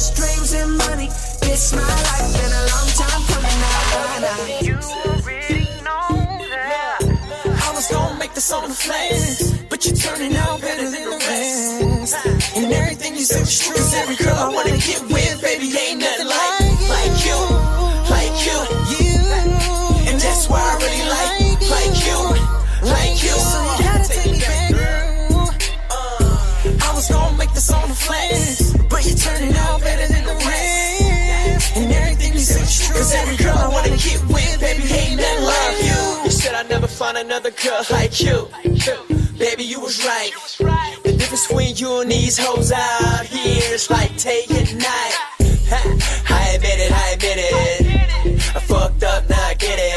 just dreams and money. This my life, been a long time coming out. You already know that I was gonna make this on the flex, but you're turning out better than the rest. And everything you say is true, 'cause every girl I wanna get with, baby, ain't nothing like you, like you. And that's why I really like you, like you. So you gotta take me back, girl. I was gonna make this on the flex, but you're turning out better than the rest. And everything you say is true, 'cause every girl I wanna get with, baby, ain't nothing like you. You said I'd never find another girl like you. Baby, you was right. The difference between you and these hoes out here is like day and night. I admit it, I admit it. I fucked up, now I get it.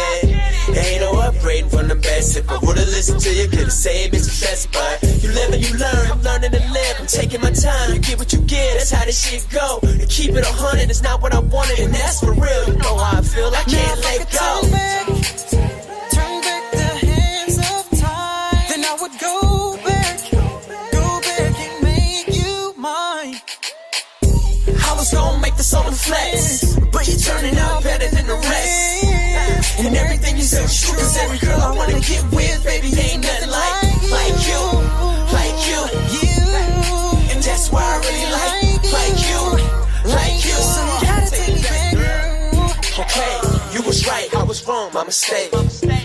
Ain't no upgrading from the best. If I would've listened to you, could've saved me some stress. But you live and you learn, I'm learning to live. I'm taking my time, you get what you get, that's how this shit go. To keep it 100 is not what I wanted, and that's for real. You know how I feel, I can't let go. Turn back the hands of time, then I would go back and make you mine. I was gonna make this on the flex, but you're turning out better than the rest. And everything you say is true, 'cause every girl I wanna get with, baby, ain't nothing like you, like you. And that's why I really like you, like you. So you gotta take me back, girl. Okay, you was right, I was wrong, my mistake.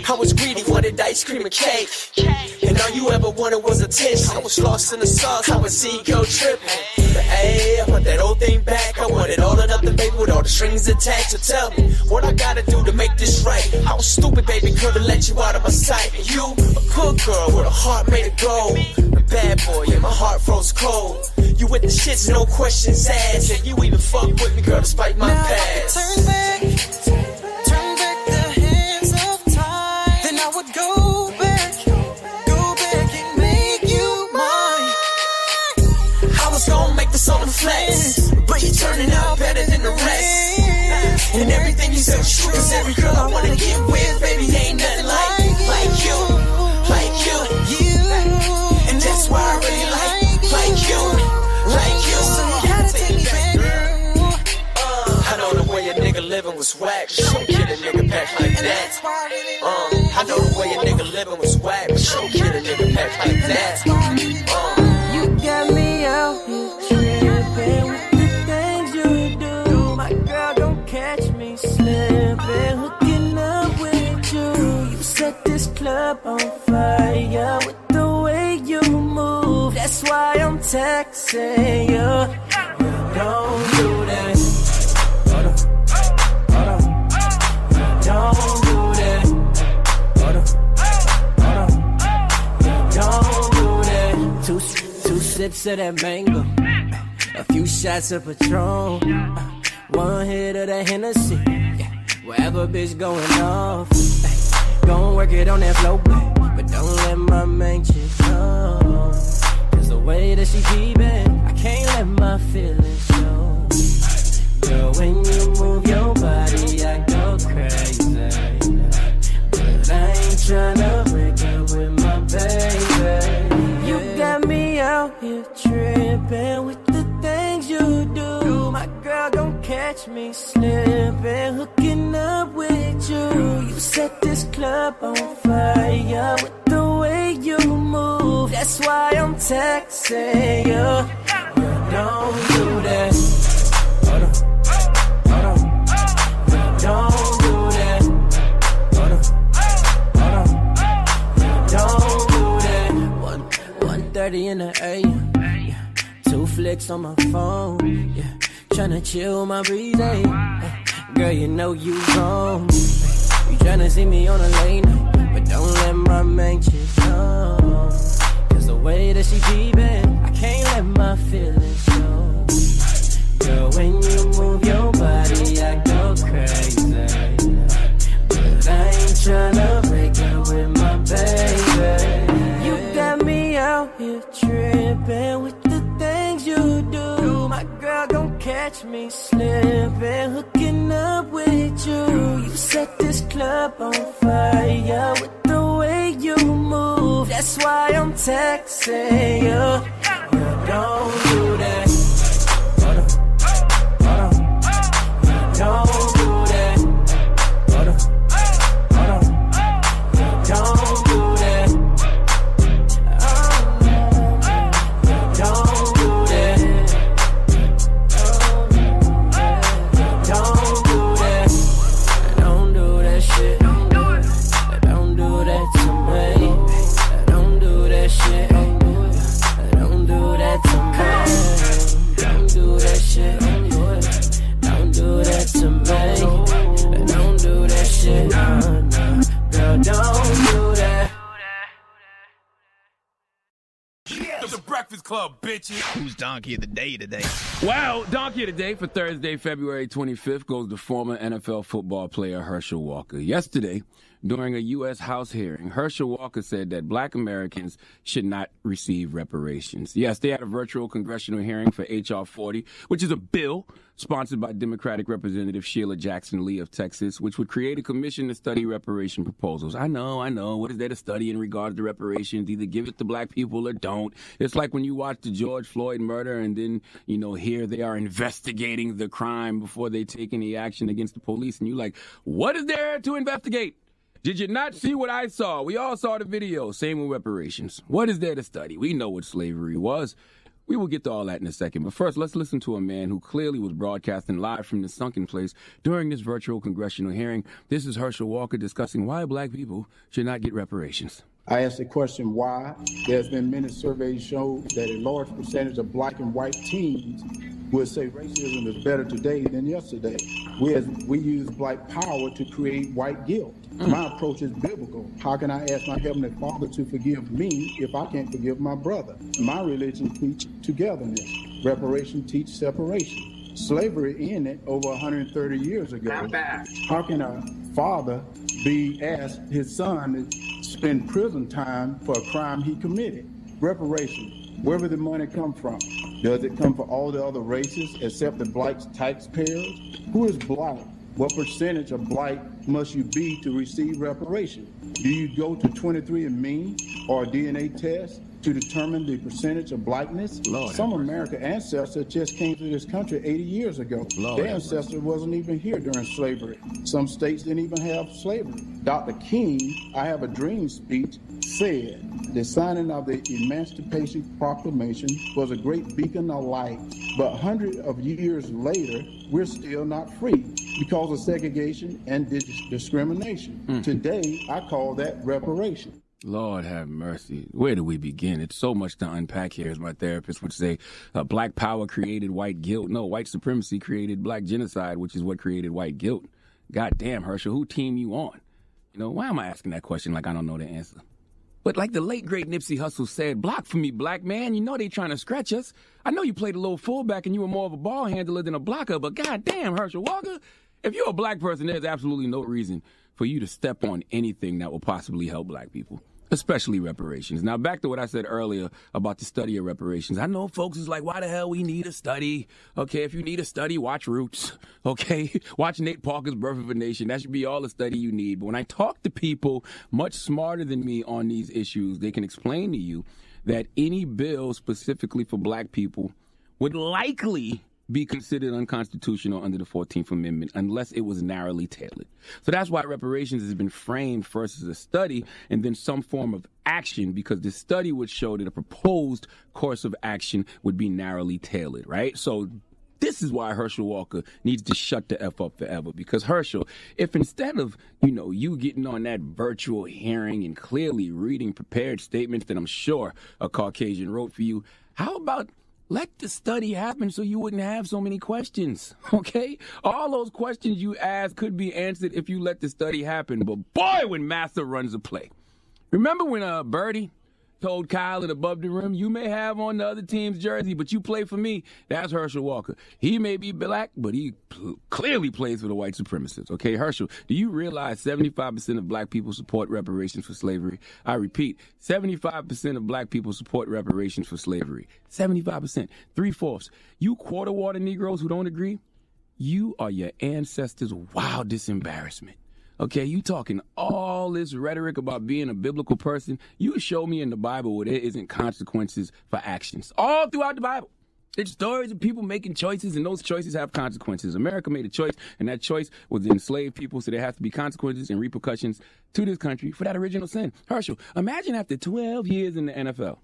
I was greedy, wanted ice cream and cake, and all you ever wanted was attention. I was lost in the sauce, I was ego tripping. But hey, I want that old thing back. I want it all or nothing, baby, with all the strings attached. So tell me what I gotta do to make this right. I was stupid, baby girl, to let you out of my sight. And you, a good girl with a heart made of gold. A bad boy, yeah, my heart froze cold. You with the shits, no questions asked. And you even fuck with me, girl, despite my now past. Turn back the hands of time, then I would go back and make you mine. I was gonna make this on the flex, but you're turning out better than the rest. And everything you say is true, 'cause every girl I wanna get with, baby, ain't nothing like you, like you. And that's why I really like you, like you. So you gotta take me back, girl. I know the way a nigga living was whack, but you don't get a nigga back like that. I know the way a nigga living was whack, but you don't get a nigga back like that. You got me out here tripping with the things you do. My girl, don't catch me slipping, hooking up with you. You set this club on fire with the way you move. That's why I'm texting you. Don't do that. Hold on. Don't do that. Hold on. Don't do that. Two sips of that mango, a few shots of Patron, one hit of that Hennessy. Wherever bitch going off, gon' work it on that flow, babe, but don't let my main chick know. 'Cause the way that she keepin', I can't let my feelings show. Girl, when you move your body, I go crazy, but I ain't tryna break up with my baby. You got me out here tripping with the things you do. My girl, don't catch me slipping, hooking up with you. You set this club on fire with the way you move. That's why I'm texting you. Don't do that. Hold on. Don't do that. Hold on. Don't do that. 1:30 in the AM. Two flicks on my phone. Yeah. Tryna chill my breathing. Girl, you know you wrong. You tryna see me on a late night, but don't let my main chick know. 'Cause the way that she keepin', I can't let my feelings show. Girl, when you move your body, I go crazy, but I ain't tryna break up with my baby. You got me out here tripping with the things you do. My girl, don't catch me slipping, hooking up with you. You set this club on fire with the way you move. That's why I'm texting you. Don't do that. Hold on. shit. Don't do that to me. Don't do that shit. No. Girl, don't do that. It's the Breakfast Club, bitches. Who's Donkey of the Day today? Well, Donkey of the Day for Thursday, February 25th goes to former NFL football player Herschel Walker. Yesterday, during a U.S. House hearing, Herschel Walker said that black Americans should not receive reparations. Yes, they had a virtual congressional hearing for H.R. 40, which is a bill sponsored by Democratic Representative Sheila Jackson Lee of Texas, which would create a commission to study reparation proposals. I know. What is there to study in regards to reparations? Either give it to black people or don't. It's like when you watch the George Floyd murder and then, here they are investigating the crime before they take any action against the police. And you're like, what is there to investigate? Did you not see what I saw? We all saw the video. Same with reparations. What is there to study? We know what slavery was. We will get to all that in a second. But first, let's listen to a man who clearly was broadcasting live from the sunken place during this virtual congressional hearing. This is Herschel Walker discussing why black people should not get reparations. I asked the question why. There's been many surveys show that a large percentage of black and white teens would say racism is better today than yesterday. We use black power to create white guilt. My approach is biblical. How can I ask my Heavenly Father to forgive me if I can't forgive my brother? My religion teaches togetherness. Reparation teaches separation. Slavery ended over 130 years ago. How can a father be asked his son to spend prison time for a crime he committed? Reparation. Where would the money come from? Does it come from all the other races except the black taxpayers? Who is black? What percentage of black must you be to receive reparation? Do you go to 23andMe or a DNA test to determine the percentage of blackness? Some American ancestors just came to this country 80 years ago. Their ancestor wasn't even here during slavery. Some states didn't even have slavery. Dr. King, I Have a Dream speech, said the signing of the Emancipation Proclamation was a great beacon of light. But hundreds of years later, we're still not free because of segregation and discrimination. Today, I call that reparation. Lord have mercy. Where do we begin? It's so much to unpack here, as my therapist would say. Black power created white guilt. No, white supremacy created black genocide, which is what created white guilt. God damn, Herschel, who team you on? Why am I asking that question like I don't know the answer? But like the late, great Nipsey Hussle said, block for me, black man. They trying to scratch us. I know you played a little fullback and you were more of a ball handler than a blocker, but God damn, Herschel Walker, if you're a black person, there's absolutely no reason for you to step on anything that will possibly help black people, especially reparations. Now, back to what I said earlier about the study of reparations. I know folks is like, why the hell we need a study? Okay, if you need a study, watch Roots. Okay, watch Nate Parker's Birth of a Nation. That should be all the study you need. But when I talk to people much smarter than me on these issues, they can explain to you that any bill specifically for black people would likely be considered unconstitutional under the 14th Amendment unless it was narrowly tailored. So that's why reparations has been framed first as a study and then some form of action, because the study would show that a proposed course of action would be narrowly tailored, right? So this is why Herschel Walker needs to shut the F up forever, because Herschel, if instead of, you getting on that virtual hearing and clearly reading prepared statements that I'm sure a Caucasian wrote for you, how about let the study happen so you wouldn't have so many questions, okay? All those questions you ask could be answered if you let the study happen. But boy, when Master runs a play. Remember when Birdie told Kyle at Above the Rim, you may have on the other team's jersey, but you play for me? That's Herschel Walker. He may be black, but he clearly plays for the white supremacists, okay? Herschel, do you realize 75% of black people support reparations for slavery? I repeat, 75% of black people support reparations for slavery. 75%. 3/4. You quarter-water Negroes who don't agree, you are your ancestors' wildest embarrassment. Okay, you talking all this rhetoric about being a biblical person. You show me in the Bible where there isn't consequences for actions. All throughout the Bible. It's stories of people making choices, and those choices have consequences. America made a choice, and that choice was to enslave people, so there has to be consequences and repercussions to this country for that original sin. Herschel, imagine after 12 years in the NFL,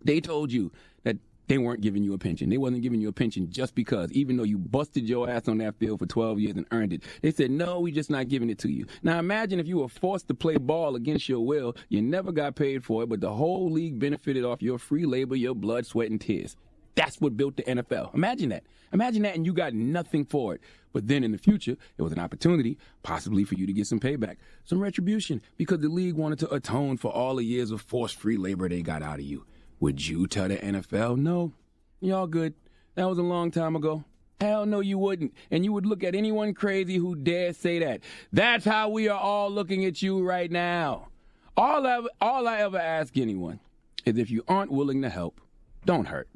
they told you that they weren't giving you a pension. They wasn't giving you a pension just because, even though you busted your ass on that field for 12 years and earned it. They said, no, we just not giving it to you. Now imagine if you were forced to play ball against your will, you never got paid for it, but the whole league benefited off your free labor, your blood, sweat, and tears. That's what built the NFL. Imagine that. Imagine that, and you got nothing for it. But then in the future, it was an opportunity, possibly for you to get some payback, some retribution, because the league wanted to atone for all the years of forced-free labor they got out of you. Would you tell the NFL, no, y'all good? That was a long time ago. Hell no, you wouldn't. And you would look at anyone crazy who dares say that. That's how we are all looking at you right now. All I ever ask anyone is if you aren't willing to help, don't hurt.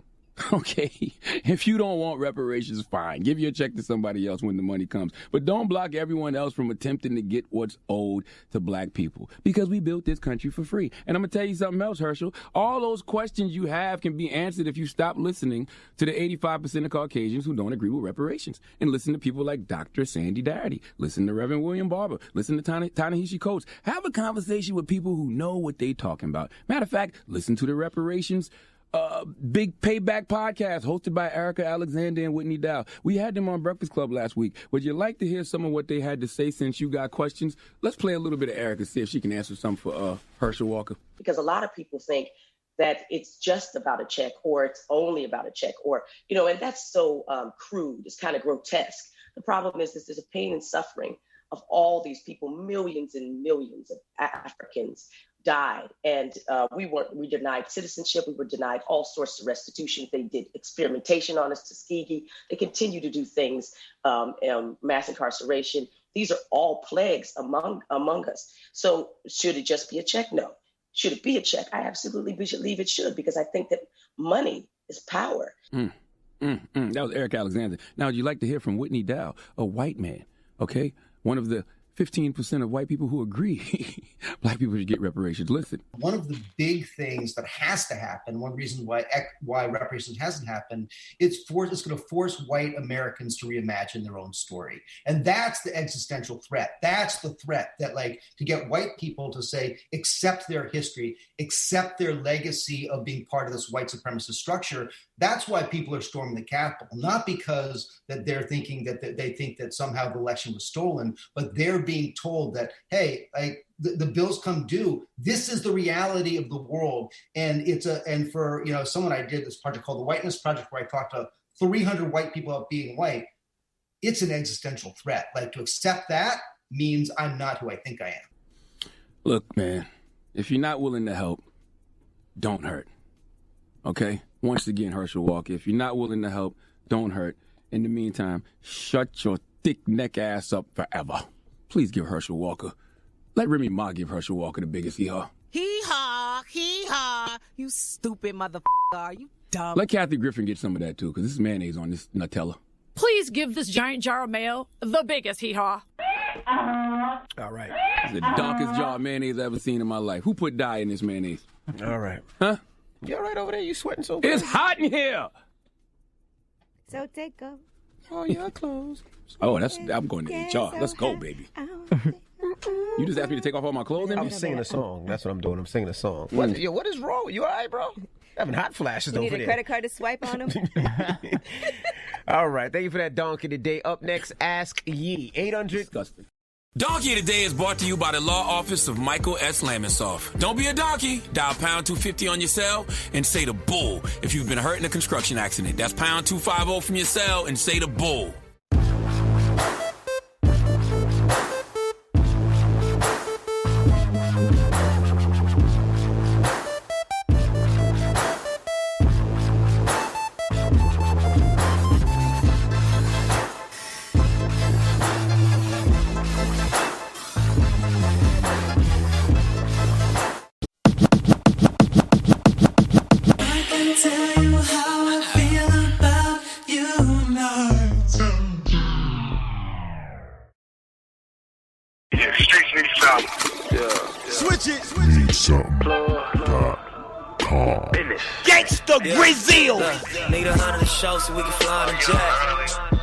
Okay? If you don't want reparations, fine. Give your check to somebody else when the money comes. But don't block everyone else from attempting to get what's owed to black people. Because we built this country for free. And I'm going to tell you something else, Herschel. All those questions you have can be answered if you stop listening to the 85% of Caucasians who don't agree with reparations. And listen to people like Dr. Sandy Darity. Listen to Reverend William Barber. Listen to Ta-Nehisi Coates. Have a conversation with people who know what they talking about. Matter of fact, listen to the reparations Big Payback podcast hosted by Erica Alexander and Whitney Dow. We had them on Breakfast Club last week. Would you like to hear some of what they had to say since you got questions? Let's play a little bit of Erica, see if she can answer something for Herschel Walker. Because a lot of people think that it's just about a check or it's only about a check or, and that's so crude. It's kind of grotesque. The problem is there's a pain and suffering of all these people. Millions and millions of Africans died, and we denied citizenship. We were denied all sorts of restitution. They did experimentation on us, Tuskegee. They continue to do things, mass incarceration. These are all plagues among us. So should it just be a check? No. Should it be a check? I absolutely believe it should, because I think that money is power. That was Eric Alexander. Now, would you like to hear from Whitney Dow, a white man, okay? One of the 15% of white people who agree black people should get reparations. Listen. One of the big things that has to happen, one reason why reparations hasn't happened, it's going to force white Americans to reimagine their own story. And that's the existential threat. That's the threat that, to get white people to say, accept their history, accept their legacy of being part of this white supremacist structure. That's why people are storming the Capitol, not because that they're thinking that they think that somehow the election was stolen, but they're being told that, hey, the bills come due. This is the reality of the world. And for someone, I did this project called the Whiteness Project, where I talked to 300 white people about being white. It's an existential threat. To accept that means I'm not who I think I am. Look, man, if you're not willing to help, don't hurt. Okay? Once again, Herschel Walker, if you're not willing to help, don't hurt. In the meantime, shut your thick neck ass up forever. Please give Herschel Walker. Let Remy Ma give Herschel Walker the biggest hee-haw. Hee-haw, hee-haw. You stupid motherfucker. Are you dumb? Let Kathy Griffin get some of that, too, because this is mayonnaise on this Nutella. Please give this giant jar of mayo the biggest hee-haw. All right. It's the darkest jar of mayonnaise I've ever seen in my life. Who put dye in this mayonnaise? All right. Huh? You all right over there? You sweating so good? It's hot in here. So take off. Oh, your clothes. Oh, I'm going to HR. Let's go, baby. You just asked me to take off all my clothes? I'm singing a song. That's what I'm doing. I'm singing a song. What is wrong? You all right, bro? Having hot flashes over there. You need a credit card to swipe on them? All right. Thank you for that donkey today. Up next, Ask Ye. 800. Disgusting. Donkey Today is brought to you by the law office of Michael S. Lamonsoff. Don't be a donkey. Dial pound 250 on your cell and say the bull if you've been hurt in a construction accident. That's pound 250 from your cell and say the bull. Tell you how I feel about you now. Yeah, streets need something. Switch it. Business. Gangsta Brazil. Need 100 to show so we can fly on the jet.